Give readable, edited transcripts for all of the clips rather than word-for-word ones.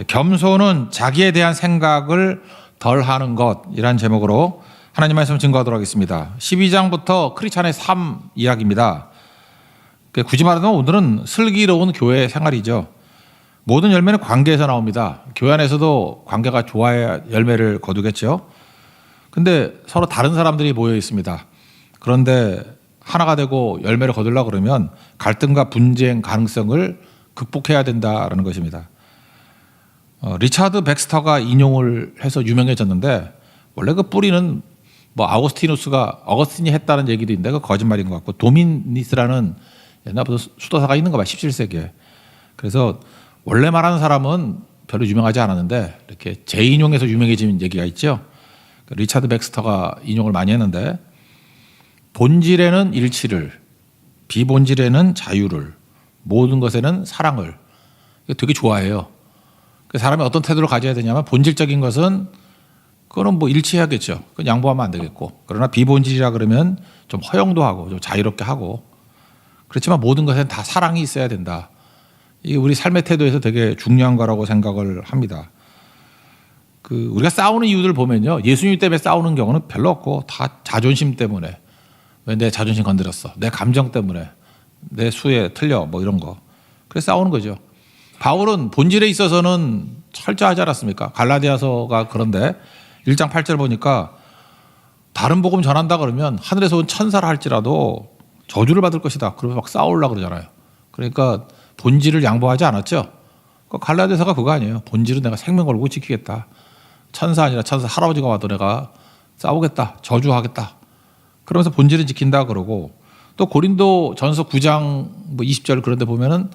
겸손은 자기에 대한 생각을 덜 하는 것이란 제목으로 하나님 말씀 증거하도록 하겠습니다. 12장부터 크리스찬의 삶 이야기입니다. 굳이 말하면 오늘은 슬기로운 교회 생활이죠. 모든 열매는 관계에서 나옵니다. 교회 안에서도 관계가 좋아야 열매를 거두겠죠. 근데 서로 다른 사람들이 모여 있습니다. 그런데 하나가 되고 열매를 거두려고 그러면 갈등과 분쟁 가능성을 극복해야 된다라는 것입니다. 리차드 백스터가 인용을 해서 유명해졌는데 원래 그 뿌리는 뭐 어거스틴이 했다는 얘기도 있는데 그 거짓말인 것 같고 도미니스라는 옛날부터 수도사가 있는 거 봐 17세기에. 그래서 원래 말하는 사람은 별로 유명하지 않았는데 이렇게 재인용해서 유명해진 얘기가 있죠. 리차드 백스터가 인용을 많이 했는데 본질에는 일치를, 비본질에는 자유를, 모든 것에는 사랑을. 되게 좋아해요. 사람이 어떤 태도를 가져야 되냐면 본질적인 것은 그거는 뭐 일치해야겠죠. 그건 양보하면 안 되겠고. 그러나 비본질이라 그러면 좀 허용도 하고 좀 자유롭게 하고. 그렇지만 모든 것에는 다 사랑이 있어야 된다. 이게 우리 삶의 태도에서 되게 중요한 거라고 생각을 합니다. 우리가 싸우는 이유들 보면요. 예수님 때문에 싸우는 경우는 별로 없고 다 자존심 때문에. 왜 내 자존심 건드렸어? 내 감정 때문에. 내 수에 틀려. 뭐 이런 거. 그래서 싸우는 거죠. 바울은 본질에 있어서는 철저하지 않았습니까? 갈라디아서가 그런데 1장 8절 보니까 다른 복음 전한다 그러면 하늘에서 온 천사라 할지라도 저주를 받을 것이다. 그러면 막 싸우려고 그러잖아요. 그러니까 본질을 양보하지 않았죠. 갈라디아서가 그거 아니에요. 본질은 내가 생명 걸고 지키겠다. 천사 아니라 천사 할아버지가 와도 내가 싸우겠다. 저주하겠다. 그러면서 본질은 지킨다 그러고 또 고린도 전서 9장 뭐 20절 그런 데 보면은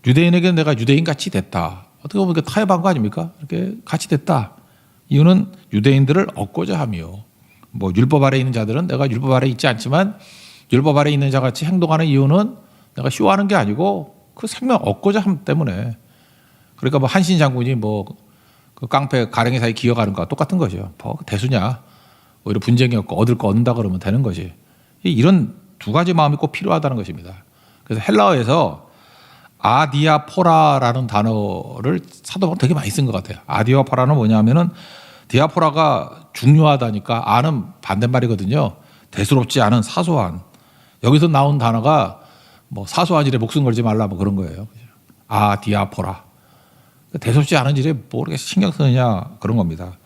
유대인에게는 내가 유대인 같이 됐다. 어떻게 보면 타협한 거 아닙니까? 이렇게 같이 됐다. 이유는 유대인들을 얻고자 함이요. 뭐 율법 아래에 있는 자들은 내가 율법 아래에 있지 않지만 율법 아래에 있는 자 같이 행동하는 이유는 내가 쇼하는 게 아니고 그 생명 얻고자 함 때문에. 그러니까 뭐 한신 장군이 뭐 그 깡패 가랭이 사이 기어가는 거와 똑같은 거죠. 뭐 대수냐. 오히려 분쟁이 없고 얻을 거 얻는다 그러면 되는 거지. 이런 두 가지 마음이 꼭 필요하다는 것입니다. 그래서 헬라어에서 아디아포라라는 단어를 사도 바울 되게 많이 쓴 것 같아요. 아디아포라는 뭐냐면은 디아포라가 중요하다니까 아는 반대말이거든요. 대수롭지 않은 사소한. 여기서 나온 단어가 뭐 사소한 일에 목숨 걸지 말라 뭐 그런 거예요. 아디아포라. 대수롭지 않은 일에 뭐 이렇게 신경 쓰느냐 그런 겁니다.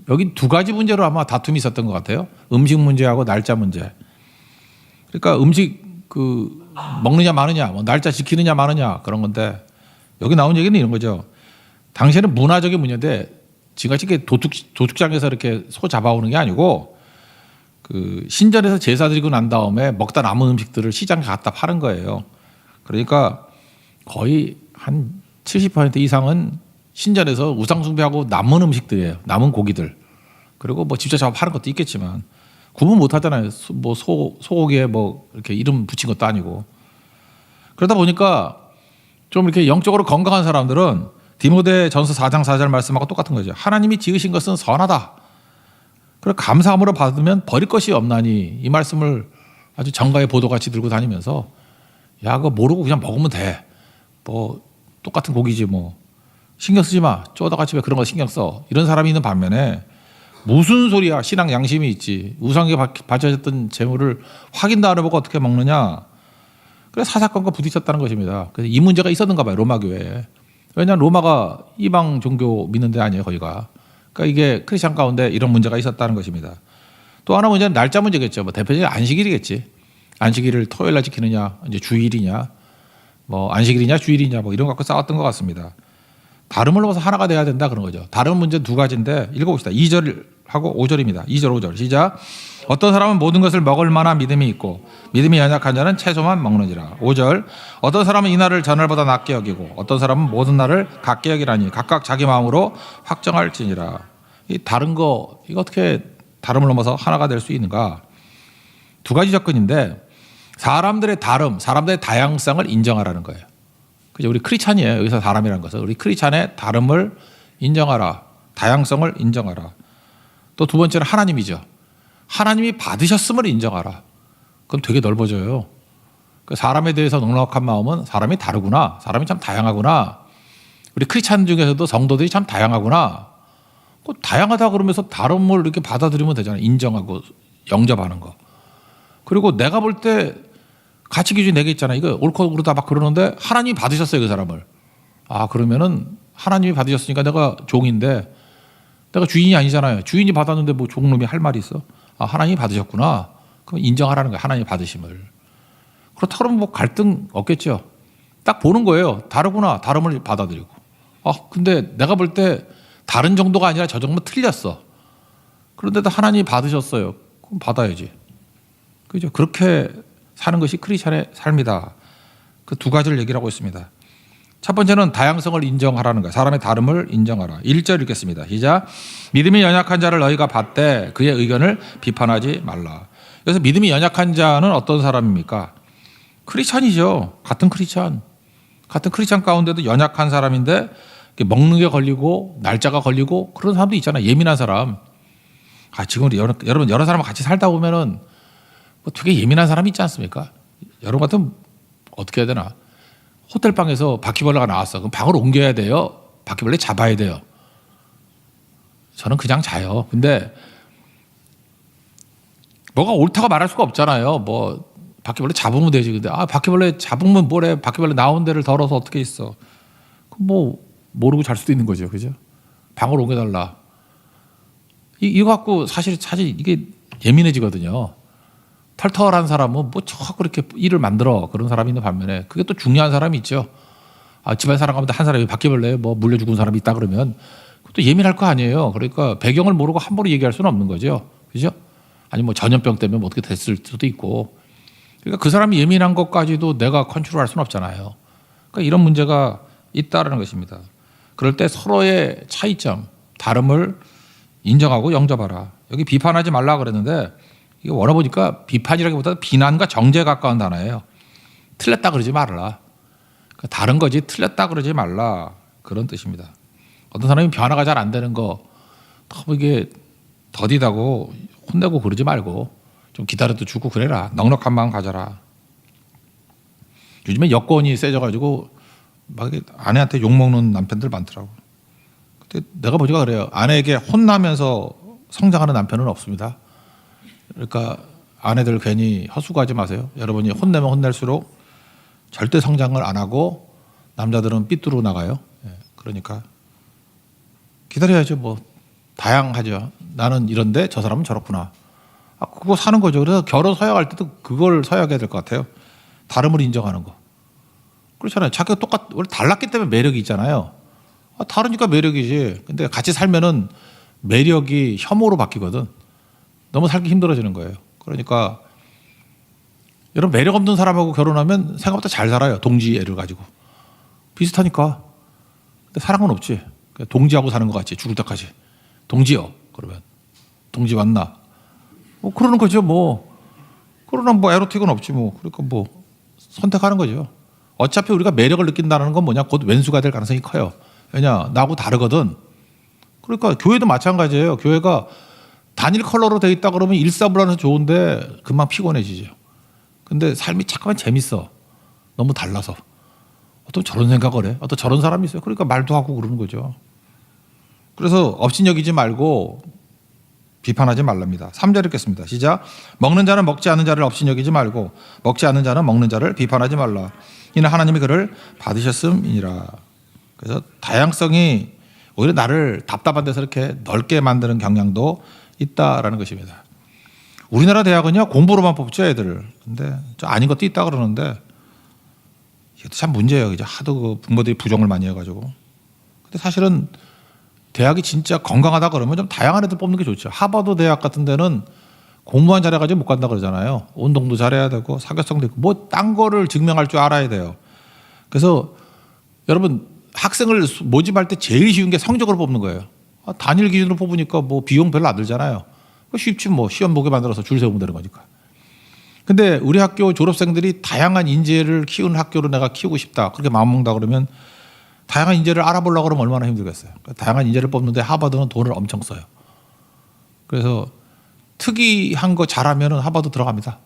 여기 두 가지 문제로 아마 다툼이 있었던 것 같아요. 음식 문제하고 날짜 문제. 그러니까 음식 먹느냐 마느냐, 뭐 날짜 지키느냐 마느냐 그런 건데 여기 나온 얘기는 이런 거죠. 당시에는 문화적인 문제인데 지금같이 도축장에서 이렇게 소 잡아오는 게 아니고 신전에서 제사 드리고 난 다음에 먹다 남은 음식들을 시장에 갖다 파는 거예요. 그러니까 거의 한 70% 이상은 신전에서 우상숭배하고 남은 음식들이에요. 남은 고기들. 그리고 뭐 직접 잡아 파는 것도 있겠지만 구분 못 하잖아요. 뭐 소고기에 뭐 이렇게 이름 붙인 것도 아니고. 그러다 보니까 좀 이렇게 영적으로 건강한 사람들은 디모데 전서 4장 4절 말씀하고 똑같은 거죠. 하나님이 지으신 것은 선하다. 그리고 감사함으로 받으면 버릴 것이 없나니 이 말씀을 아주 정가의 보도같이 들고 다니면서 야, 그거 모르고 그냥 먹으면 돼. 뭐 똑같은 고기지 뭐. 신경 쓰지 마. 쪼다같이 왜 그런 거 신경 써. 이런 사람이 있는 반면에 무슨 소리야. 신앙 양심이 있지. 우상에 바쳐졌던 재물을 확인도 안 해보고 어떻게 먹느냐. 그래서 사사건과 부딪혔다는 것입니다. 그래서 이 문제가 있었는가 봐요. 로마 교회에. 왜냐하면 로마가 이방 종교 믿는 데 아니에요. 거기가. 그러니까 이게 크리스찬 가운데 이런 문제가 있었다는 것입니다. 또 하나 문제는 날짜 문제겠죠. 뭐 대표적인 안식일이겠지. 안식일을 토요일 날 지키느냐. 이제 주일이냐. 뭐 안식일이냐 주일이냐 뭐 이런 거 갖고 싸웠던 것 같습니다. 다름을 넘어서 하나가 돼야 된다 그런 거죠. 다른 문제는 두 가지인데 읽어봅시다. 2절하고 5절입니다. 2절 5절 시작. 어떤 사람은 모든 것을 먹을 만한 믿음이 있고 믿음이 연약한 자는 채소만 먹느니라. 5절 어떤 사람은 이 날을 전날보다 낮게 여기고 어떤 사람은 모든 날을 같게 여기라니 각각 자기 마음으로 확정할지니라. 이 다른 거 이거 어떻게 다름을 넘어서 하나가 될 수 있는가. 두 가지 접근인데 사람들의 다름, 사람들의 다양성을 인정하라는 거예요. 그죠? 우리 크리스찬이에요. 여기서 사람이라는 것은 우리 크리스찬의 다름을 인정하라. 다양성을 인정하라. 또 두 번째는 하나님이죠. 하나님이 받으셨음을 인정하라. 그럼 되게 넓어져요. 사람에 대해서 넉넉한 마음은 사람이 다르구나. 사람이 참 다양하구나. 우리 크리스찬 중에서도 성도들이 참 다양하구나. 다양하다 그러면서 다름을 이렇게 받아들이면 되잖아요. 인정하고 영접하는 거. 그리고 내가 볼 때 가치 기준이 4개 있잖아요. 이거 옳고 그르다 막 그러는데 하나님이 받으셨어요, 그 사람을. 아, 그러면은 하나님이 받으셨으니까 내가 종인데 내가 주인이 아니잖아요. 주인이 받았는데 뭐 종놈이 할 말이 있어? 아, 하나님이 받으셨구나. 그럼 인정하라는 거예요. 하나님이 받으심을. 그렇다 그러면 뭐 갈등 없겠죠. 딱 보는 거예요. 다르구나. 다름을 받아들이고. 아, 근데 내가 볼 때 다른 정도가 아니라 저 정도 틀렸어. 그런데도 하나님이 받으셨어요. 그럼 받아야지. 그죠? 그렇게 사는 것이 크리스찬의 삶이다. 그 두 가지를 얘기를 하고 있습니다. 첫 번째는 다양성을 인정하라는 거예요. 사람의 다름을 인정하라. 1절 읽겠습니다. 시작. 믿음이 연약한 자를 너희가 받되 그의 의견을 비판하지 말라. 그래서 믿음이 연약한 자는 어떤 사람입니까? 크리스찬이죠. 같은 크리스찬 가운데도 연약한 사람인데 먹는 게 걸리고 날짜가 걸리고 그런 사람도 있잖아요. 예민한 사람. 아, 지금 여러분 여러 사람과 같이 살다 보면은 뭐 되게 예민한 사람이 있지 않습니까? 여러분 같으면 어떻게 해야 되나? 호텔 방에서 바퀴벌레가 나왔어. 그럼 방으로 옮겨야 돼요? 바퀴벌레 잡아야 돼요? 저는 그냥 자요. 근데 뭐가 옳다고 말할 수가 없잖아요. 뭐 바퀴벌레 잡으면 되지. 근데 아, 바퀴벌레 잡으면 뭐래? 바퀴벌레 나온 데를 덜어서 어떻게 있어? 뭐 모르고 잘 수도 있는 거죠. 그죠? 방으로 옮겨달라. 이거 갖고 사실 이게 예민해지거든요. 털털한 사람은 뭐 자꾸 그렇게 일을 만들어 그런 사람이 있는 반면에 그게 또 중요한 사람이 있죠. 아, 집안 사람 가운데 한 사람이 바퀴벌레 뭐 물려 죽은 사람이 있다 그러면 그것도 예민할 거 아니에요. 그러니까 배경을 모르고 함부로 얘기할 수는 없는 거죠. 그죠? 아니 뭐 전염병 때문에 뭐 어떻게 됐을 수도 있고. 그러니까 그 사람이 예민한 것까지도 내가 컨트롤할 수는 없잖아요. 그러니까 이런 문제가 있다라는 것입니다. 그럴 때 서로의 차이점, 다름을 인정하고 영접하라. 여기 비판하지 말라 그랬는데 이거 원어 보니까 비판이라기보다 비난과 정죄에 가까운 단어예요. 틀렸다 그러지 말라. 다른 거지 틀렸다 그러지 말라. 그런 뜻입니다. 어떤 사람이 변화가 잘 안 되는 거 너무 이게 더디다고 혼내고 그러지 말고 좀 기다려도 주고 그래라. 넉넉한 마음 가져라. 요즘에 여권이 세져가지고 막 아내한테 욕먹는 남편들 많더라고. 근데 내가 보니까 그래요. 아내에게 혼나면서 성장하는 남편은 없습니다. 그러니까 아내들 괜히 헛수고하지 마세요. 여러분이 혼내면 혼낼수록 절대 성장을 안 하고 남자들은 삐뚤어 나가요. 그러니까 기다려야죠. 뭐 다양하죠. 나는 이런데 저 사람은 저렇구나. 아, 그거 사는 거죠. 그래서 결혼 서약할 때도 그걸 서약해야 될 것 같아요. 다름을 인정하는 거. 그렇잖아요. 자기가 원래 달랐기 때문에 매력이 있잖아요. 아, 다르니까 매력이지. 근데 같이 살면은 매력이 혐오로 바뀌거든. 너무 살기 힘들어지는 거예요. 그러니까 여러분 매력 없는 사람하고 결혼하면 생각보다 잘 살아요. 동지 애를 가지고. 비슷하니까. 근데 사랑은 없지. 동지하고 사는 것 같지. 죽을 때까지. 동지요. 그러면. 동지 맞나? 뭐 그러는 거죠. 뭐. 그러나 뭐 에로틱은 없지 뭐. 그러니까 뭐 선택하는 거죠. 어차피 우리가 매력을 느낀다는 건 뭐냐? 곧 왼수가 될 가능성이 커요. 왜냐? 나하고 다르거든. 그러니까 교회도 마찬가지예요. 교회가 단일 컬러로 돼 있다 그러면 일사불란해서 좋은데 금방 피곤해지죠. 근데 삶이 잠깐만 재밌어. 너무 달라서. 어떤 저런 생각을 해. 어떤 저런 사람이 있어요. 그러니까 말도 하고 그러는 거죠. 그래서 업신여기지 말고 비판하지 말랍니다. 3절 읽겠습니다. 시작. 먹는 자는 먹지 않는 자를 업신여기지 말고 먹지 않는 자는 먹는 자를 비판하지 말라. 이는 하나님이 그를 받으셨음이니라. 그래서 다양성이 오히려 나를 답답한 데서 이렇게 넓게 만드는 경향도 있다라는 것입니다. 우리나라 대학은요 공부로만 뽑죠 애들을. 근데 저 아닌 것도 있다 그러는데 이것도 참 문제예요. 이제 하도 그 부모들이 부정을 많이 해가지고. 근데 사실은 대학이 진짜 건강하다 그러면 좀 다양한 애들 뽑는 게 좋죠. 하버드 대학 같은 데는 공부만 잘해가지고 못 간다 그러잖아요. 운동도 잘해야 되고 사교성도 있고 뭐 딴 거를 증명할 줄 알아야 돼요. 그래서 여러분 학생을 모집할 때 제일 쉬운 게 성적으로 뽑는 거예요. 아, 단일 기준으로 뽑으니까 뭐 비용 별로 안 들잖아요. 쉽지 뭐 시험 보게 만들어서 줄 세우면 되는 거니까. 근데 우리 학교 졸업생들이 다양한 인재를 키우는 학교로 내가 키우고 싶다. 그렇게 마음먹는다 그러면 다양한 인재를 알아보려고 그러면 얼마나 힘들겠어요. 그러니까 다양한 인재를 뽑는데 하버드는 돈을 엄청 써요. 그래서 특이한 거 잘하면 하버드 들어갑니다.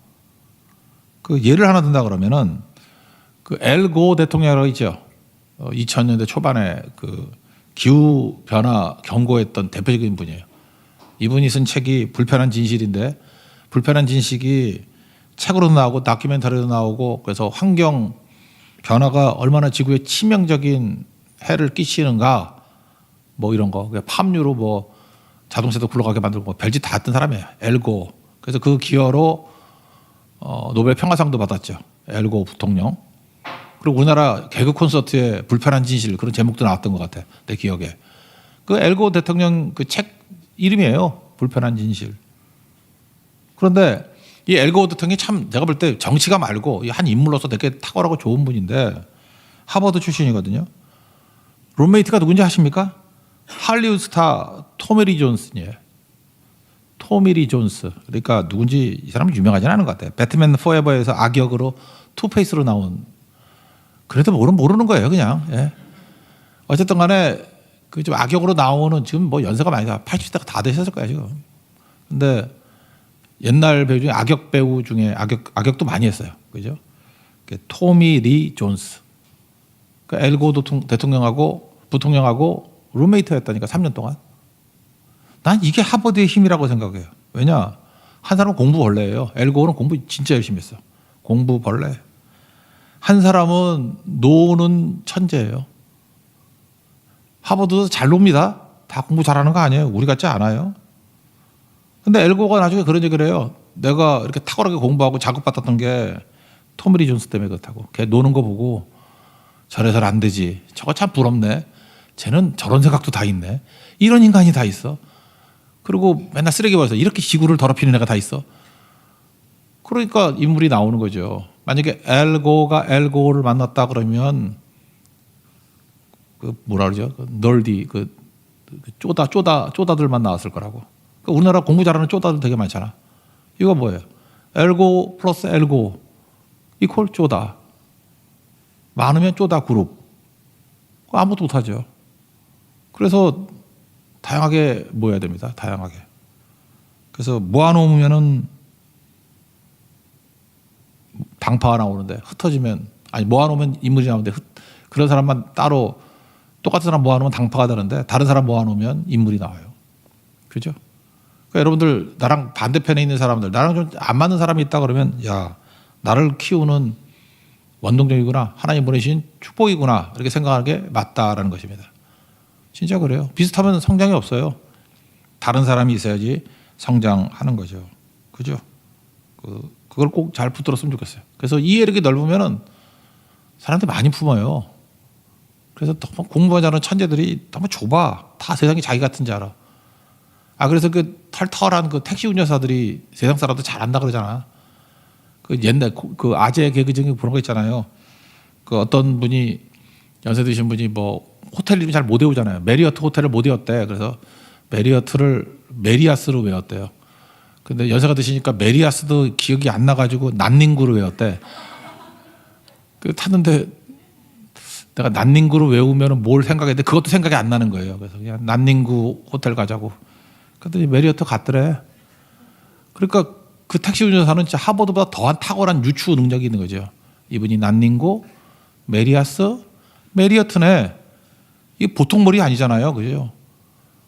그 예를 하나 든다 그러면은 그 엘고 대통령이라고 있죠. 2000년대 초반에 그 기후 변화 경고했던 대표적인 분이에요. 이분이 쓴 책이 불편한 진실인데 불편한 진실이 책으로도 나오고 다큐멘터리도 나오고 그래서 환경 변화가 얼마나 지구에 치명적인 해를 끼치는가 뭐 이런 거. 팜유로 뭐 자동차도 굴러가게 만들고 뭐 별짓 다 했던 사람이에요. 엘고. 그래서 그 기여로 노벨 평화상도 받았죠. 엘고 부통령. 그리고 우리나라 개그 콘서트에 불편한 진실 그런 제목도 나왔던 것 같아. 내 기억에. 그 엘고 대통령 그 책 이름이에요. 불편한 진실. 그런데 이 엘고 대통령이 참 내가 볼 때 정치가 말고 한 인물로서 되게 탁월하고 좋은 분인데 하버드 출신이거든요. 룸메이트가 누군지 아십니까? 할리우드 스타 토미리 존슨이에요. 토미리 존스. 그러니까 누군지 이 사람은 유명하지는 않은 것 같아요. 배트맨 포에버에서 악역으로 투페이스로 나온. 그래도 모르는 거예요, 그냥. 예. 어쨌든 간에 그 좀 악역으로 나오는 지금 뭐 연세가 많이 80대가 다 되셨을 거예요, 지금. 근데 옛날 배우 중에 악역 배우 중에 악역도 많이 했어요. 그죠? 토미 리 존스. 그러니까 엘고 대통령하고 부통령하고 룸메이트였다니까 3년 동안. 난 이게 하버드의 힘이라고 생각해요. 왜냐? 한 사람은 공부 벌레예요. 엘고는 공부 진짜 열심히 했어. 공부 벌레. 한 사람은 노는 천재예요. 하버드도 잘 놉니다. 다 공부 잘하는 거 아니에요. 우리 같지 않아요. 근데 엘고가 나중에 그런 얘기를 해요. 내가 이렇게 탁월하게 공부하고 자극받았던 게 토미리 존스 때문에 그렇다고. 걔 노는 거 보고 저래서는 안 되지. 저거 참 부럽네. 쟤는 저런 생각도 다 있네. 이런 인간이 다 있어. 그리고 맨날 쓰레기 버려서 이렇게 지구를 더럽히는 애가 다 있어. 그러니까 인물이 나오는 거죠. 만약에 엘고가 엘고를 만났다 그러면 그 뭐라 그러죠? 그 널디 그 쪼다들만 나왔을 거라고. 그러니까 우리나라 공부 잘하는 쪼다들 되게 많잖아. 이거 뭐예요? 엘고 플러스 엘고 이퀄 쪼다. 많으면 쪼다 그룹. 아무것도 못하죠. 그래서 다양하게 모여야 됩니다. 다양하게. 그래서 모아놓으면은 당파가 나오는데 흩어지면 아니 모아놓으면 인물이 나오는데 그런 사람만 따로 똑같은 사람 모아놓으면 당파가 되는데 다른 사람 모아놓으면 인물이 나와요. 그죠? 그러니까 여러분들 나랑 반대편에 있는 사람들 나랑 좀 안 맞는 사람이 있다 그러면 야 나를 키우는 원동력이구나. 하나님 보내신 축복이구나. 이렇게 생각하는 게 맞다라는 것입니다. 진짜 그래요. 비슷하면 성장이 없어요. 다른 사람이 있어야지 성장하는 거죠. 그죠? 그걸 꼭 잘 붙들었으면 좋겠어요. 그래서 이해력이 넓으면은 사람들이 많이 품어요. 그래서 너무 공부하지 않은 천재들이 너무 좁아. 다 세상이 자기 같은지 알아. 그래서 그 털털한 그 택시 운전사들이 세상 사람도 잘한다 그러잖아. 그 옛날 그 아재 개그 중에 그런 거 있잖아요. 그 어떤 분이 연세 드신 분이 뭐 호텔 이름 잘 못 외우잖아요. 메리어트 호텔을 못 외웠대. 그래서 메리어트를 메리아스로 외웠대요. 근데 연세가 드시니까 메리아스도 기억이 안 나가지고 난닝구로 외웠대. 그 탔는데 내가 난닝구로 외우면 뭘 생각했는데 그것도 생각이 안 나는 거예요. 그래서 그냥 난닝구 호텔 가자고. 그랬더니 메리어트 갔더래. 그러니까 그 택시 운전사는 진짜 하버드보다 더한 탁월한 유추 능력이 있는 거죠. 이분이 난닝구, 메리아스, 메리어트네. 이게 보통 머리 아니잖아요. 그죠?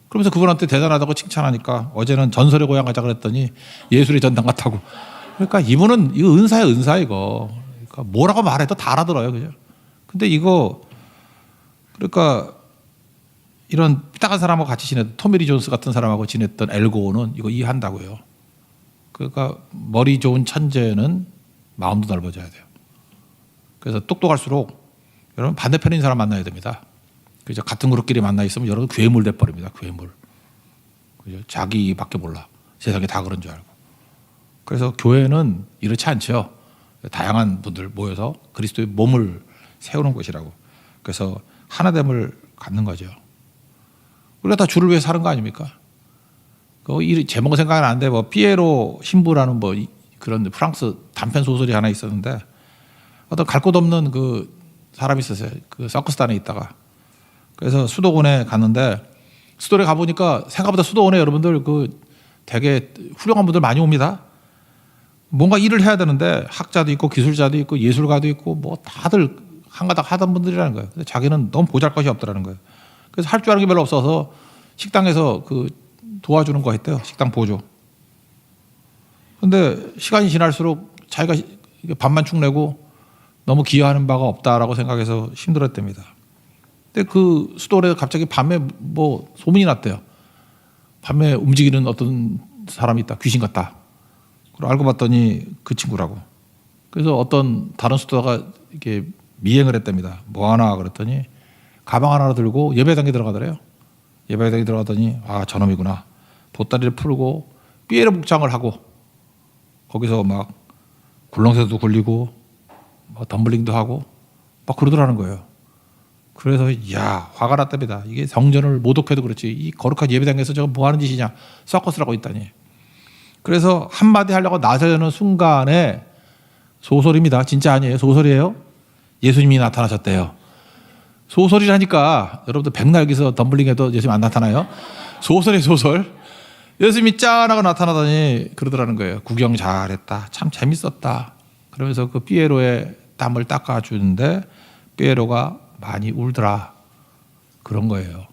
그러면서 그분한테 대단하다고 칭찬하니까 어제는 전설의 고향 가자 그랬더니 예술의 전당 같다고. 그러니까 이분은 이거 은사야 은사 이거. 그러니까 뭐라고 말해도 다 알아들어요. 그죠? 근데 이거 그러니까 이런 삐딱한 사람하고 같이 지냈던 토미리 존스 같은 사람하고 지냈던 엘고는 이거 이해한다고요. 그러니까 머리 좋은 천재는 마음도 넓어져야 돼요. 그래서 똑똑할수록 여러분 반대편에 있는 사람 만나야 됩니다. 그죠? 같은 그룹끼리 만나 있으면 여러분 괴물 돼버립니다. 괴물. 그죠? 자기밖에 몰라. 세상에 다 그런 줄 알고. 그래서 교회는 이렇지 않죠. 다양한 분들 모여서 그리스도의 몸을 세우는 곳이라고. 그래서 하나됨을 갖는 거죠. 우리가 다 주를 위해 사는 거 아닙니까? 그 제목 생각은 안 돼. 뭐 피에로 신부라는 뭐 그런 프랑스 단편 소설이 하나 있었는데 어떤 갈 곳 없는 그 사람이 있었어요. 그 서커스단에 있다가. 그래서 수도원에 갔는데 수도원에 가보니까 생각보다 수도원에 여러분들 그 되게 훌륭한 분들 많이 옵니다. 뭔가 일을 해야 되는데 학자도 있고 기술자도 있고 예술가도 있고 뭐 다들 한가닥 하던 분들이라는 거예요. 근데 자기는 너무 보잘것이 없더라는 거예요. 그래서 할 줄 아는 게 별로 없어서 식당에서 그 도와주는 거 했대요. 식당 보조. 근데 시간이 지날수록 자기가 밥만 축 내고 너무 기여하는 바가 없다라고 생각해서 힘들었답니다. 근데 그 수도원에 갑자기 밤에 뭐 소문이 났대요. 밤에 움직이는 어떤 사람이 있다. 귀신 같다. 그리고 알고 봤더니 그 친구라고. 그래서 어떤 다른 수도가 이렇게 미행을 했답니다. 뭐 하나 그랬더니 가방 하나 들고 예배당에 들어가더래요. 예배당에 들어가더니 아 저놈이구나. 보따리를 풀고 삐에르 복장을 하고 거기서 막 굴렁쇠도 굴리고 뭐 덤블링도 하고 막 그러더라는 거예요. 그래서 야 화가 났답니다. 이게 성전을 모독해도 그렇지 이 거룩한 예배당에서 저거 뭐 하는 짓이냐. 서커스라고 있다니. 그래서 한마디 하려고 나서는 순간에 소설입니다. 진짜 아니에요. 소설이에요. 예수님이 나타나셨대요. 소설이라니까 여러분들 백날 여기서 덤블링해도 예수님 안 나타나요? 소설이 소설. 예수님이 짠하고 나타나더니 그러더라는 거예요. 구경 잘했다. 참 재밌었다. 그러면서 그 삐에로의 땀을 닦아주는데 삐에로가 많이 울더라. 그런 거예요.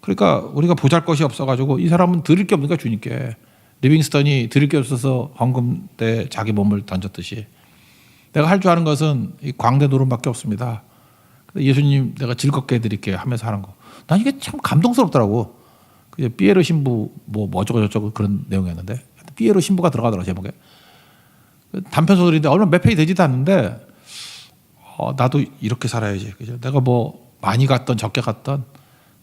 그러니까 우리가 보잘것이 없어가지고 이 사람은 드릴 게 없으니까 주님께. 리빙스턴이 드릴 게 없어서 헌금 때 자기 몸을 던졌듯이 내가 할 줄 아는 것은 이 광대 노름밖에 없습니다. 예수님 내가 즐겁게 해드릴게요 하면서 하는 거. 난 이게 참 감동스럽더라고. 삐에로 신부 뭐 어쩌고 저쩌고 그런 내용이었는데 삐에로 신부가 들어가더라고 제목에. 단편 소설인데 얼마 몇 페이지 되지도 않는데 나도 이렇게 살아야지. 그죠? 내가 뭐 많이 갔던 적게 갔던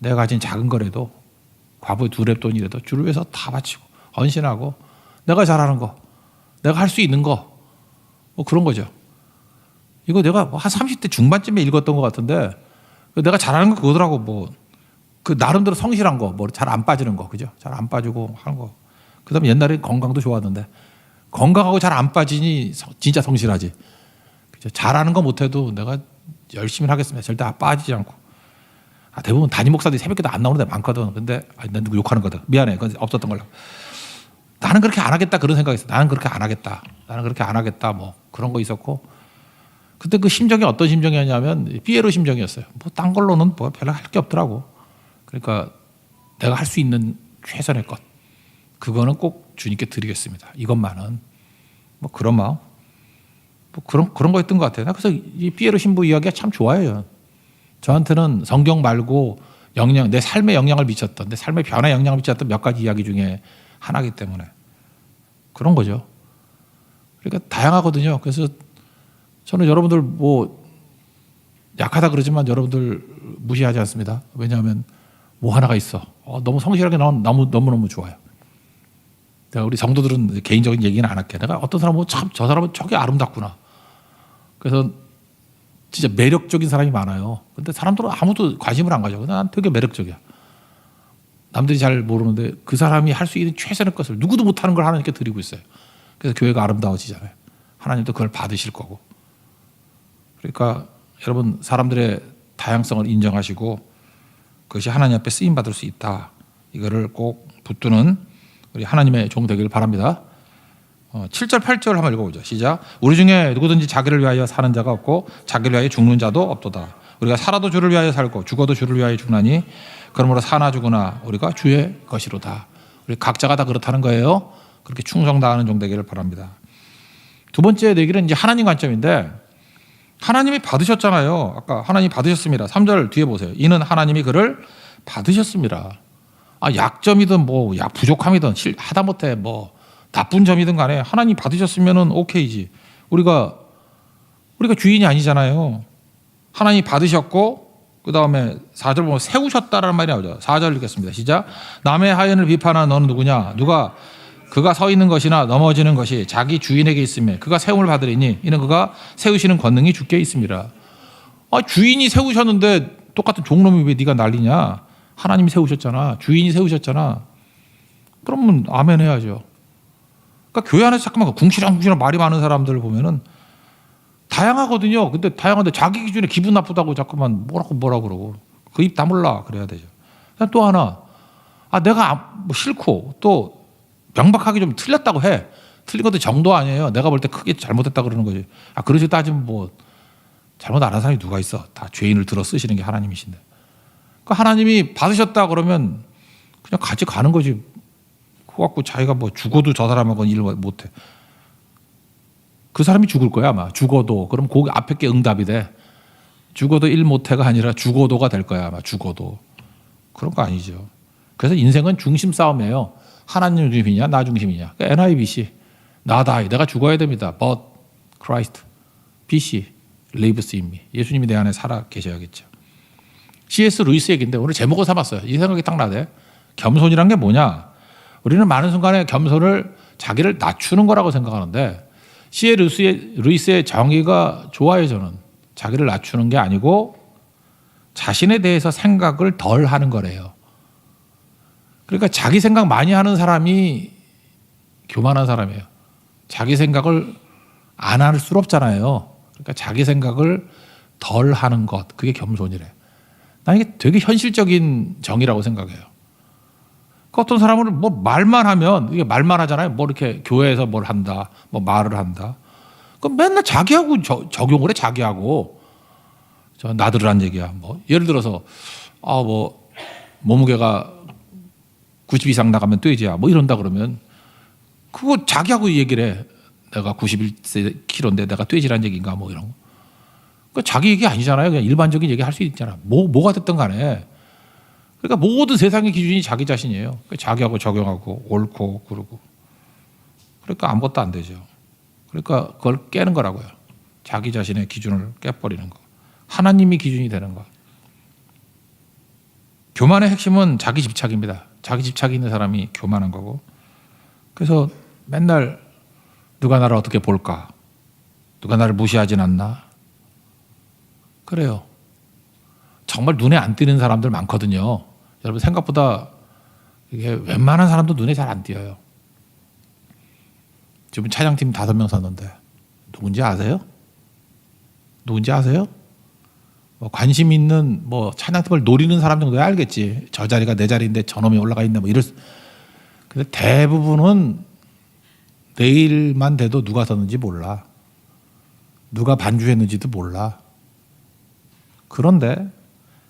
내가 가진 작은 거라도 과부의 두랩 돈이라도 주를 위해서 다 바치고 헌신하고 내가 잘하는 거 내가 할 수 있는 거 뭐 그런 거죠. 이거 내가 한 30대 중반쯤에 읽었던 것 같은데 내가 잘하는 거 그거더라고. 뭐 그 나름대로 성실한 거 뭐 잘 안 빠지는 거 그죠? 잘 안 빠지고 하는 거. 그다음에 옛날에 건강도 좋았는데 건강하고 잘 안 빠지니 진짜 성실하지. 그죠? 잘하는 거 못해도 내가 열심히 하겠습니다. 절대 빠지지 않고. 대부분 담임 목사들이 새벽에도 안 나오는 데 많거든. 근데 난 누구 욕하는 거다. 미안해. 그건 없었던 걸로. 나는 그렇게 안 하겠다 그런 생각이 있어. 나는 그렇게 안 하겠다. 나는 그렇게 안 하겠다. 뭐 그런 거 있었고. 그때 그 심정이 어떤 심정이었냐면 삐에로 심정이었어요. 뭐 딴 걸로는 뭐 별로 할 게 없더라고. 그러니까 내가 할 수 있는 최선의 것. 그거는 꼭 주님께 드리겠습니다. 이것만은. 뭐 그런 마음. 뭐 그런 거였던 것 같아요. 그래서 이 삐에로 신부 이야기가 참 좋아요. 저한테는 성경 말고 내 삶에 영향을 미쳤던, 내 삶의 변화에 영향을 미쳤던 몇 가지 이야기 중에 하나이기 때문에 그런 거죠. 그러니까 다양하거든요. 그래서 저는 여러분들 뭐 약하다 그러지만 여러분들 무시하지 않습니다. 왜냐하면 뭐 하나가 있어. 너무 성실하게 나온 너무너무 좋아요. 내가 우리 성도들은 개인적인 얘기는 안 할게. 내가 어떤 사람은 참 저 사람은 저게 아름답구나. 그래서 진짜 매력적인 사람이 많아요. 근데 사람들은 아무도 관심을 안 가져. 근데 난 되게 매력적이야. 남들이 잘 모르는데 그 사람이 할 수 있는 최선의 것을 누구도 못하는 걸 하나님께 드리고 있어요. 그래서 교회가 아름다워지잖아요. 하나님도 그걸 받으실 거고. 그러니까 여러분 사람들의 다양성을 인정하시고 그것이 하나님 앞에 쓰임 받을 수 있다. 이거를 꼭 붙드는 우리 하나님의 종 되기를 바랍니다. 7절 8절 한번 읽어보죠. 시작. 우리 중에 누구든지 자기를 위하여 사는 자가 없고 자기를 위하여 죽는 자도 없도다. 우리가 살아도 주를 위하여 살고 죽어도 주를 위하여 죽나니 그러므로 사나 죽으나 우리가 주의 것이로다. 우리 각자가 다 그렇다는 거예요. 그렇게 충성 다하는 종 되기를 바랍니다. 두 번째 얘기는 이제 하나님 관점인데 하나님이 받으셨잖아요. 아까 하나님이 받으셨습니다. 3절 뒤에 보세요. 이는 하나님이 그를 받으셨습니다. 약점이든 뭐 부족함이든 하다못해 뭐 나쁜 점이든 간에 하나님 받으셨으면은 오케이지. 우리가 주인이 아니잖아요. 하나님이 받으셨고 그 다음에 4절 보면 세우셨다라는 말이 나오죠. 4절 읽겠습니다. 시작. 남의 하인을 비판하는 너는 누구냐? 누가 그가 서 있는 것이나 넘어지는 것이 자기 주인에게 있으며 그가 세움을 받으리니 이는 그가 세우시는 권능이 주께 있습니다. 주인이 세우셨는데 똑같은 종놈이 왜 네가 난리냐? 하나님이 세우셨잖아. 주인이 세우셨잖아. 그러면 아멘 해야죠. 그러니까 교회 안에서 잠깐만 궁시렁궁시렁 말이 많은 사람들을 보면은 다양하거든요. 근데 다양한데 자기 기준에 기분 나쁘다고 자꾸만 뭐라고 그러고 그 입 다물라 그래야 되죠. 또 하나 내가 뭐 싫고 또 명백하게 좀 틀렸다고 해. 틀린 것도 정도 아니에요. 내가 볼 때 크게 잘못했다 그러는 거지. 그러지 따지면 뭐 잘못 안 한 사람이 누가 있어? 다 죄인을 들어 쓰시는 게 하나님이신데. 그 하나님이 받으셨다 그러면 그냥 같이 가는 거지. 그거 갖고 자기가 뭐 죽어도 저 사람하고는 일 못해. 그 사람이 죽을 거야 아마. 죽어도. 그럼 그 앞에 게 응답이 돼. 죽어도 일 못해가 아니라 죽어도가 될 거야 아마. 죽어도. 그런 거 아니죠. 그래서 인생은 중심 싸움이에요. 하나님 중심이냐 나 중심이냐. 그러니까 NIBC. 나다. 내가 죽어야 됩니다. But Christ, BC, lives in me. 예수님이 내 안에 살아 계셔야겠죠. C.S. 루이스 얘기인데 오늘 제목을 삼았어요. 이 생각이 딱 나네. 겸손이란 게 뭐냐. 우리는 많은 순간에 겸손을 자기를 낮추는 거라고 생각하는데 C.S. 루이스의 정의가 좋아요. 저는 자기를 낮추는 게 아니고 자신에 대해서 생각을 덜 하는 거래요. 그러니까 자기 생각 많이 하는 사람이 교만한 사람이에요. 자기 생각을 안 할 수 없잖아요. 그러니까 자기 생각을 덜 하는 것, 그게 겸손이래. 난 이게 되게 현실적인 정의라고 생각해요. 그 어떤 사람은 뭐 말만 하면, 이게 말만 하잖아요. 뭐 이렇게 교회에서 뭘 한다, 뭐 말을 한다. 그럼 맨날 자기하고 적용을 해, 자기하고. 저 나들으란 얘기야. 뭐 예를 들어서 뭐 몸무게가 90 이상 나가면 돼지야. 뭐 이런다 그러면 그거 자기하고 얘기를 해. 내가 91kg인데 내가 돼지란 얘기인가 뭐 이런 거. 그러니까 자기 얘기 아니잖아요. 그냥 일반적인 얘기 할 수 있잖아. 뭐가 됐든 간에. 그러니까 모든 세상의 기준이 자기 자신이에요. 그러니까 자기하고 적용하고 옳고 그러고. 그러니까 아무것도 안 되죠. 그러니까 그걸 깨는 거라고요. 자기 자신의 기준을 깨버리는 거. 하나님이 기준이 되는 거. 교만의 핵심은 자기 집착입니다. 자기 집착이 있는 사람이 교만한 거고. 그래서 맨날 누가 나를 어떻게 볼까? 누가 나를 무시하진 않나? 그래요. 정말 눈에 안 띄는 사람들 많거든요. 여러분 생각보다 이게 웬만한 사람도 눈에 잘 안 띄어요. 지금 차장팀 5명 섰는데 누군지 아세요? 누군지 아세요? 뭐 관심 있는 뭐 찬양팀을 노리는 사람 정도야 알겠지. 저 자리가 내 자리인데 저놈이 올라가 있네 뭐 이럴 수. 근데 대부분은 내일만 돼도 누가 섰는지 몰라. 누가 반주했는지도 몰라. 그런데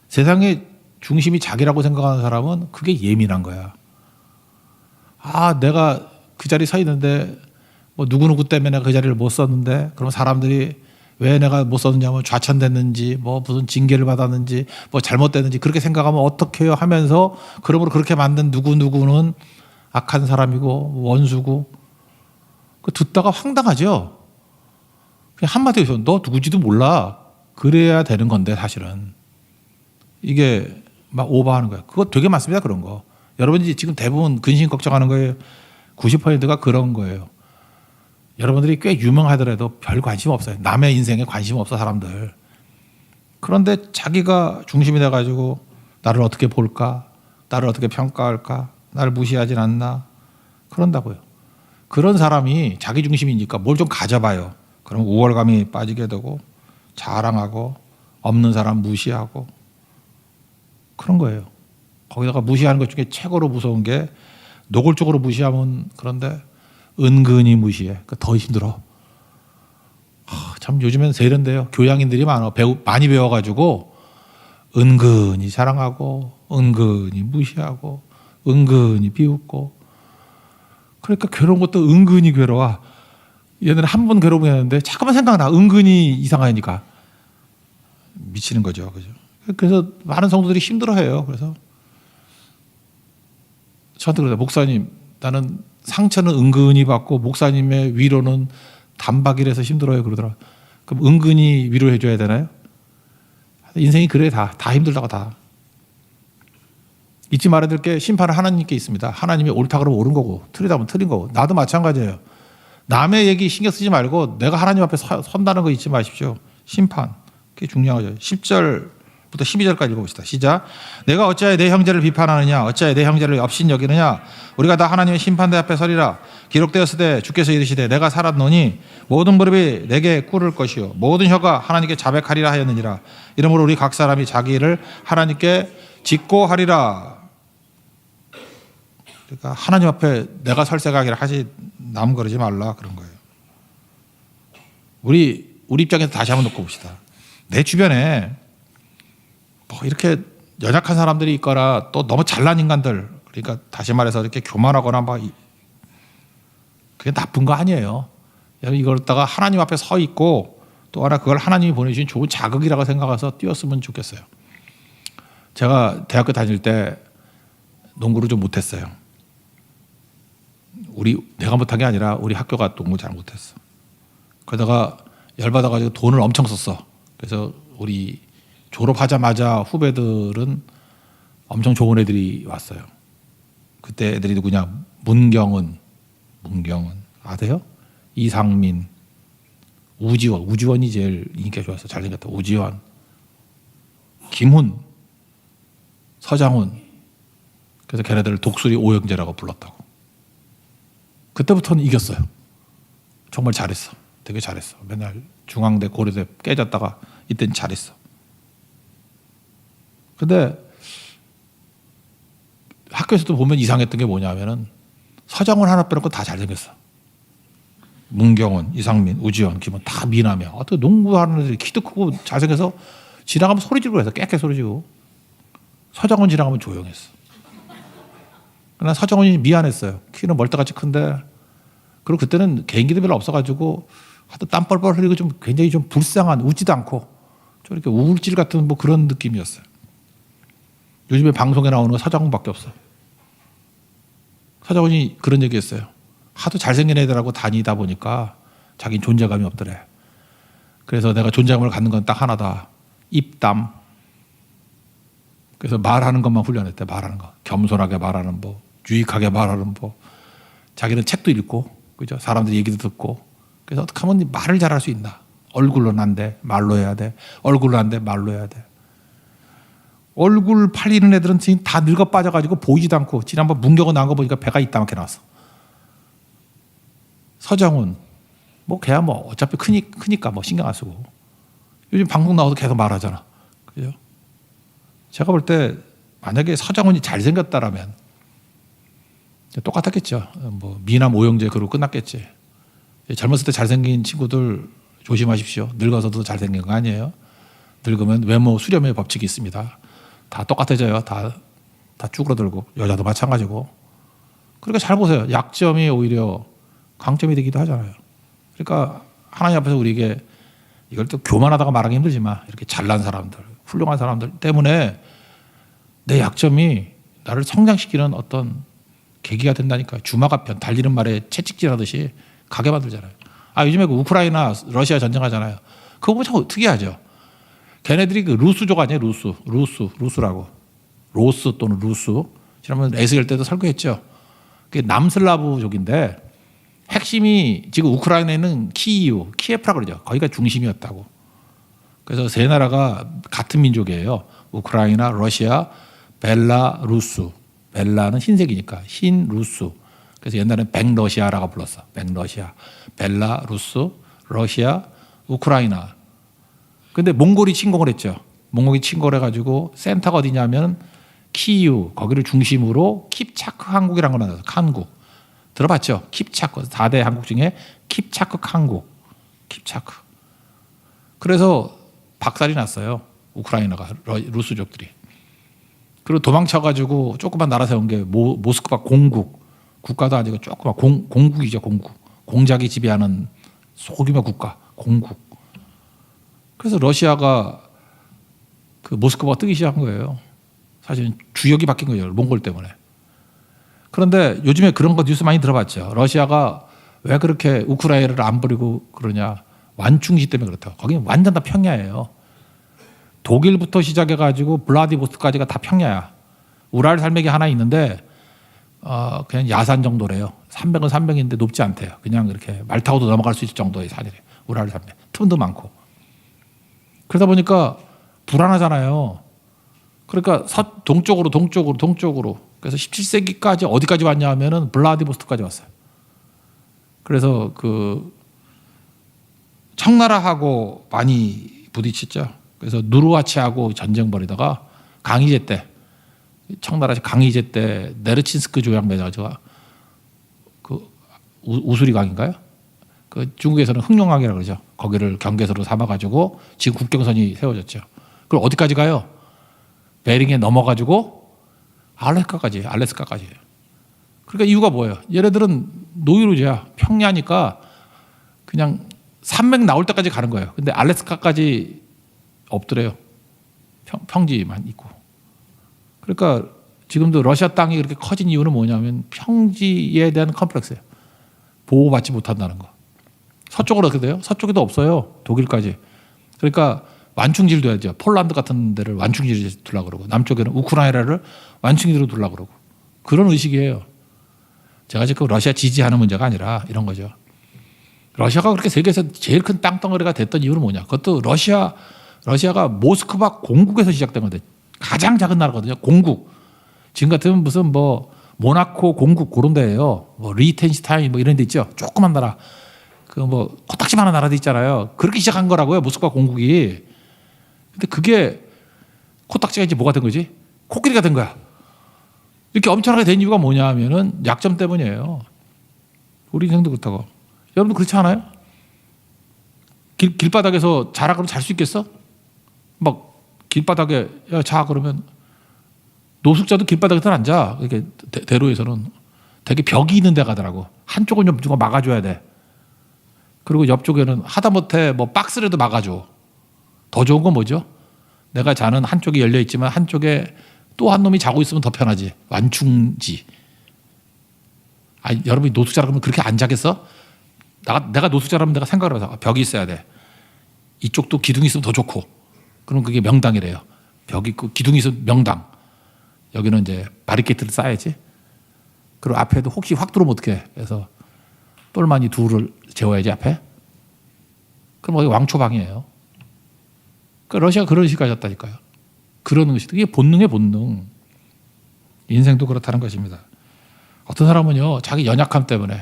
세상의 중심이 자기라고 생각하는 사람은 그게 예민한 거야. 내가 그 자리에 서 있는데 뭐 누구누구 때문에 내가 그 자리를 못 썼는데 그럼 사람들이 왜 내가 못 썼느냐 하면 좌천됐는지 뭐 무슨 징계를 받았는지 뭐 잘못됐는지 그렇게 생각하면 어떡해요 하면서 그러므로 그렇게 만든 누구누구는 악한 사람이고 원수고 그 듣다가 황당하죠. 그냥 한마디 해서 너 누구지도 몰라. 그래야 되는 건데 사실은 이게 막 오버하는 거야. 그거 되게 많습니다. 그런 거. 여러분이 지금 대부분 근심 걱정하는 거예요. 90%가 그런 거예요. 여러분들이 꽤 유명하더라도 별 관심 없어요. 남의 인생에 관심 없어 사람들. 그런데 자기가 중심이 돼가지고 나를 어떻게 볼까? 나를 어떻게 평가할까? 나를 무시하진 않나? 그런다고요. 그런 사람이 자기 중심이니까 뭘 좀 가져봐요. 그럼 우월감이 빠지게 되고 자랑하고 없는 사람 무시하고 그런 거예요. 거기다가 무시하는 것 중에 최고로 무서운 게 노골적으로 무시하면 그런데 은근히 무시해. 더 힘들어. 참 요즘엔 세련돼요. 교양인들이 많이 배워가지고 은근히 자랑하고 은근히 무시하고 은근히 비웃고 그러니까 괴로운 것도 은근히 괴로워. 얘네는 한 번 괴로우겠는데 잠깐만 생각나. 은근히 이상하니까 미치는 거죠. 그죠? 그래서 많은 성도들이 힘들어해요. 그래서 저한테 그래요. 목사님, 나는 상처는 은근히 받고 목사님의 위로는 단박이라서 힘들어요. 그러더라. 그럼 은근히 위로해 줘야 되나요? 인생이 그래. 다 힘들다고 다. 잊지 말아야 될 게 심판은 하나님께 있습니다. 하나님이 옳다 그러면 옳은 거고 틀리다 그러면 틀린 거고. 나도 마찬가지예요. 남의 얘기 신경 쓰지 말고 내가 하나님 앞에 선다는 거 잊지 마십시오. 심판. 그게 중요한 거죠. 10절부터 12절까지 읽어봅시다. 시작. 내가 어찌하여 내 형제를 비판하느냐? 어찌하여 내 형제를 업신 여기느냐? 우리가 다 하나님의 심판대 앞에 서리라. 기록되었으되 주께서 이르시되 내가 살았노니 모든 무릎이 내게 꿇을 것이요 모든 혀가 하나님께 자백하리라 하였느니라. 이러므로 우리 각 사람이 자기 일을 하나님께 직고하리라. 그러니까 하나님 앞에 내가 설생하기를 하지 남 그러지 말라 그런 거예요. 우리 입장에서 다시 한번 놓고 봅시다. 내 주변에 뭐 이렇게 연약한 사람들이 있거나 또 너무 잘난 인간들, 그러니까 다시 말해서 이렇게 교만하거나 막 그게 나쁜 거 아니에요. 이걸 갖다가 하나님 앞에 서 있고 또 하나 그걸 하나님이 보내주신 좋은 자극이라고 생각해서 뛰었으면 좋겠어요. 제가 대학교 다닐 때 농구를 좀 못했어요. 내가 못한 게 아니라 우리 학교가 농구 잘 못했어. 그러다가 열받아가지고 돈을 엄청 썼어. 그래서 우리 졸업하자마자 후배들은 엄청 좋은 애들이 왔어요. 그때 애들이 누구냐? 문경은 아세요? 이상민, 우지원이 제일 인기가 좋았어. 잘생겼다. 우지원, 김훈, 서장훈. 그래서 걔네들을 독수리 오형제라고 불렀다고. 그때부터는 이겼어요. 정말 잘했어. 되게 잘했어. 맨날 중앙대 고려대 깨졌다가 이때는 잘했어. 근데 학교에서도 보면 이상했던 게 뭐냐면은 서장훈 하나 빼놓고 다 잘생겼어. 문경원, 이상민, 우지원, 김원 다 미남이야. 어떻게 농구하는 애들이 키도 크고 잘생겨서 지나가면 소리 지르고 해서 깨끗 소리 지르고, 서장훈 지나가면 조용했어. 그러나 서장훈이 미안했어요. 키는 멀떡같이 큰데, 그리고 그때는 개인기도 별로 없어가지고 하도 땀 뻘뻘 흘리고 좀 굉장히 좀 불쌍한, 웃지도 않고 좀 이렇게 우울질 같은 뭐 그런 느낌이었어요. 요즘에 방송에 나오는 거 서장훈밖에 없어. 서장훈이 그런 얘기했어요. 하도 잘생긴 애들하고 다니다 보니까 자기는 존재감이 없더래. 그래서 내가 존재감을 갖는 건 딱 하나다. 입담. 그래서 말하는 것만 훈련했대. 말하는 거. 겸손하게 말하는 법, 유익하게 말하는 법. 자기는 책도 읽고, 그죠? 사람들 얘기도 듣고. 그래서 어떻게 하면 말을 잘할 수 있나? 얼굴로는 안 돼. 말로 해야 돼. 얼굴로 안 돼. 말로 해야 돼. 얼굴 팔리는 애들은 지금 다 늙어 빠져가지고 보이지도 않고, 지난번 문경은 나온 거 보니까 배가 이따만게 나왔어. 서장훈, 뭐 걔야 뭐 어차피 크니까 뭐 신경 안 쓰고. 요즘 방송 나와도 계속 말하잖아. 그죠? 제가 볼 때 만약에 서장훈이 잘생겼다라면 똑같았겠죠. 뭐 미남 오형제 그러고 끝났겠지. 젊었을 때 잘생긴 친구들 조심하십시오. 늙어서도 잘생긴 거 아니에요. 늙으면 외모 수렴의 법칙이 있습니다. 다 똑같아져요. 다 쭈그러들고. 여자도 마찬가지고. 그러니까 잘 보세요. 약점이 오히려 강점이 되기도 하잖아요. 그러니까 하나님 앞에서 우리에게 이걸 또 교만하다가 말하기 힘들지만 이렇게 잘난 사람들, 훌륭한 사람들 때문에 내 약점이 나를 성장시키는 어떤 계기가 된다니까요. 주마가편, 달리는 말에 채찍질하듯이 가게 만들잖아요. 요즘에 그 우크라이나 러시아 전쟁하잖아요. 그거 보면 참 특이하죠. 걔네들이 그 루스족 아니에요? 루스라고. 로스 또는 루스. 지난번 에스겔 때도 설교했죠. 그게 남슬라브족인데 핵심이 지금 우크라이나에는 키예프라 그러죠. 거기가 중심이었다고. 그래서 세 나라가 같은 민족이에요. 우크라이나, 러시아, 벨라루스. 벨라는 흰색이니까 흰루스. 그래서 옛날에는 백러시아라고 불렀어. 백러시아, 벨라루스, 러시아, 우크라이나. 근데 몽골이 침공을 했죠. 몽골이 침공을 해가지고 센터가 어디냐면 키이우, 거기를 중심으로 킵차크 항국이라는 걸 만들었어. 칸국. 들어봤죠? 킵차크. 4대 항국 중에 킵차크 항국. 킵차크. 그래서 박살이 났어요. 우크라이나가, 루스족들이. 그리고 도망쳐가지고 조그만 나라 세운 게 모스크바 공국. 국가도 아니고 조그만 공국이죠. 공국. 공작이 지배하는 소규모 국가. 공국. 그래서 러시아가 그 모스크바가 뜨기 시작한 거예요. 사실은 주역이 바뀐 거예요. 몽골 때문에. 그런데 요즘에 그런 거 뉴스 많이 들어봤죠. 러시아가 왜 그렇게 우크라이나를 안 버리고 그러냐. 완충지 때문에 그렇다고. 거기는 완전 다 평야예요. 독일부터 시작해가지고 블라디보스토크까지가 다 평야야. 우랄 산맥이 하나 있는데 그냥 야산 정도래요. 산맥은 산맥인데 높지 않대요. 그냥 이렇게 말 타고도 넘어갈 수 있을 정도의 산이래요. 우랄 산맥. 틈도 많고. 그러다 보니까 불안하잖아요. 그러니까 동쪽으로. 그래서 17세기까지 어디까지 왔냐 하면은 블라디보스토크까지 왔어요. 그래서 그 청나라하고 많이 부딪혔죠. 그래서 누르하치하고 전쟁 벌이다가 강희제 때, 청나라 강희제 때 네르친스크 조약 맺어가지고 그 우수리 강인가요? 그 중국에서는 흑룡강이라고 그러죠. 거기를 경계선으로 삼아가지고 지금 국경선이 세워졌죠. 그럼 어디까지 가요? 베링에 넘어가지고 알래스카까지. 그러니까 이유가 뭐예요? 얘네들은 노이로제야. 평야니까 그냥 산맥 나올 때까지 가는 거예요. 근데 알래스카까지 없더래요. 평지만 있고. 그러니까 지금도 러시아 땅이 그렇게 커진 이유는 뭐냐면 평지에 대한 컴플렉스예요. 보호받지 못한다는 거. 서쪽으로 어떻게 돼요? 서쪽에도 없어요. 독일까지. 그러니까 완충지를 둬야죠. 폴란드 같은 데를 완충지를 두려고 그러고 남쪽에는 우크라이나를 완충지로 두려고 그러고 그런 의식이에요. 제가 지금 러시아 지지하는 문제가 아니라 이런 거죠. 러시아가 그렇게 세계에서 제일 큰 땅덩어리가 됐던 이유는 뭐냐? 그것도 러시아가 모스크바 공국에서 시작된 건데 가장 작은 나라거든요. 공국. 지금 같으면 무슨 뭐 모나코 공국 그런 데예요. 뭐 리텐슈타인 뭐 이런 데 있죠. 조그만 나라. 그 뭐 코딱지만한 나라도 있잖아요. 그렇게 시작한 거라고요. 모스크바 공국이. 근데 그게 코딱지가 이제 뭐가 된 거지? 코끼리가 된 거야. 이렇게 엄청나게 된 이유가 뭐냐 하면은 약점 때문이에요. 우리 인생도 그렇다고. 여러분도 그렇지 않아요? 길바닥에서 자라 그러면 잘 수 있겠어? 막 길바닥에 야, 자 그러면 노숙자도 길바닥에서 앉아. 이렇게 대로에서는 되게 벽이 있는 데 가더라고. 한쪽은 좀 누가 막아줘야 돼. 그리고 옆쪽에는 하다못해 뭐 박스라도 막아줘. 더 좋은 건 뭐죠? 내가 자는 한쪽이 열려 있지만 한쪽에 또 한 놈이 자고 있으면 더 편하지. 완충지. 여러분이 노숙자라 그러면 그렇게 안 자겠어? 내가 노숙자라면 내가 생각을 해서 벽이 있어야 돼. 이쪽도 기둥이 있으면 더 좋고. 그럼 그게 명당이래요. 벽 있고 기둥이 있으면 명당. 여기는 이제 바리케이트를 쌓아야지. 그리고 앞에도 혹시 확 들어오면 어떡해. 그래서 똘마니 둘을 재워야지 앞에. 그럼 거기 왕초방이에요. 그러니까 러시아가 그런 식으로 가졌다니까요. 그런 의식. 이게 본능의 본능. 인생도 그렇다는 것입니다. 어떤 사람은요. 자기 연약함 때문에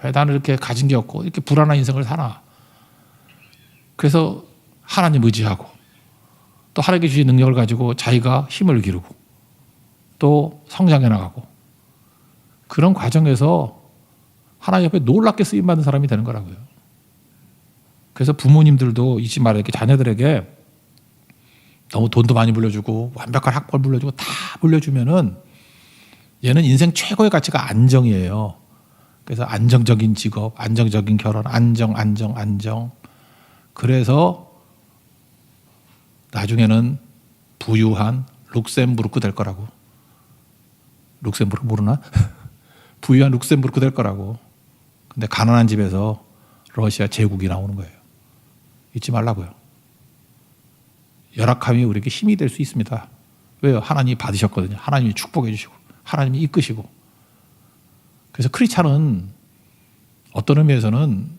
왜 나는 이렇게 가진 게 없고 이렇게 불안한 인생을 사나. 그래서 하나님 의지하고 또 하나님께 주신 능력을 가지고 자기가 힘을 기르고 또 성장해 나가고 그런 과정에서 하나님 옆에 놀랍게 쓰임받는 사람이 되는 거라고요. 그래서 부모님들도 잊지 말아야 될 게 자녀들에게 너무 돈도 많이 불려주고 완벽한 학벌 불려주고 다 불려주면은 얘는 인생 최고의 가치가 안정이에요. 그래서 안정적인 직업, 안정적인 결혼, 안정. 그래서 나중에는 부유한 룩셈부르크 될 거라고. 룩셈부르크 모르나? 부유한 룩셈부르크 될 거라고. 근데 가난한 집에서 러시아 제국이 나오는 거예요. 잊지 말라고요. 열악함이 우리에게 힘이 될 수 있습니다. 왜요? 하나님이 받으셨거든요. 하나님이 축복해 주시고 하나님이 이끄시고. 그래서 크리스찬은 어떤 의미에서는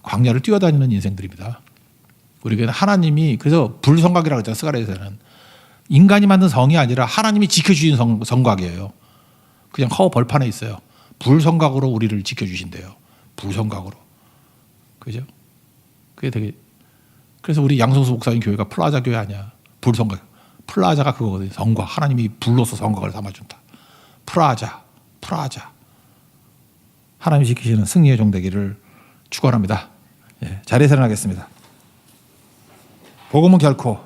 광야를 뛰어다니는 인생들입니다. 우리에게는 하나님이 그래서 불성곽이라고 했잖아요. 스가랴에서는 인간이 만든 성이 아니라 하나님이 지켜주신 성곽이에요. 그냥 허 벌판에 있어요. 불성곽으로 우리를 지켜주신대요. 불성곽으로. 그죠? 그게 되게. 그래서 우리 양성수 목사님 교회가 플라자 교회 아니야. 불성곽. 플라자가 그거거든요. 성곽. 하나님이 불로서 성곽을 삼아준다. 프라자. 하나님이 지키시는 승리의 종 되기를 축원합니다. 예, 자리에서 일어나겠습니다. 복음은 결코